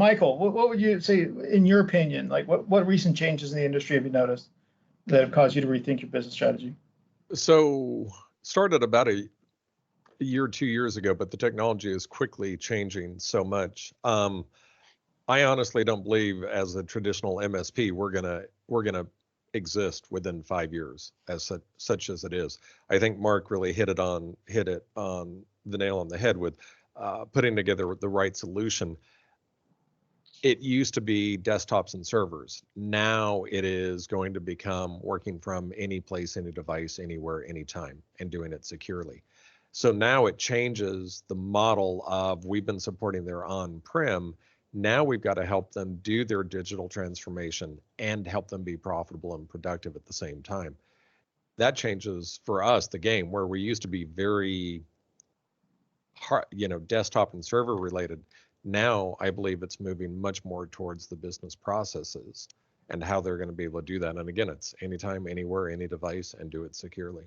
Michael, what would you say, in your opinion, like what recent changes in the industry have you noticed that have caused you to rethink your business strategy? So started about a year, 2 years ago, but the technology is quickly changing so much. I honestly don't believe, as a traditional MSP, we're gonna exist within 5 years, as such as it is. I think Mark really hit it on the nail on the head with putting together the right solution. It used to be desktops and servers. Now it is going to become working from any place, any device, anywhere, anytime, and doing it securely. So now it changes the model of, we've been supporting their on-prem. Now we've got to help them do their digital transformation and help them be profitable and productive at the same time. That changes for us the game, where we used to be very hard, desktop and server related. Now I believe it's moving much more towards the business processes and how they're going to be able to do that. And again, it's anytime, anywhere, any device, and do it securely.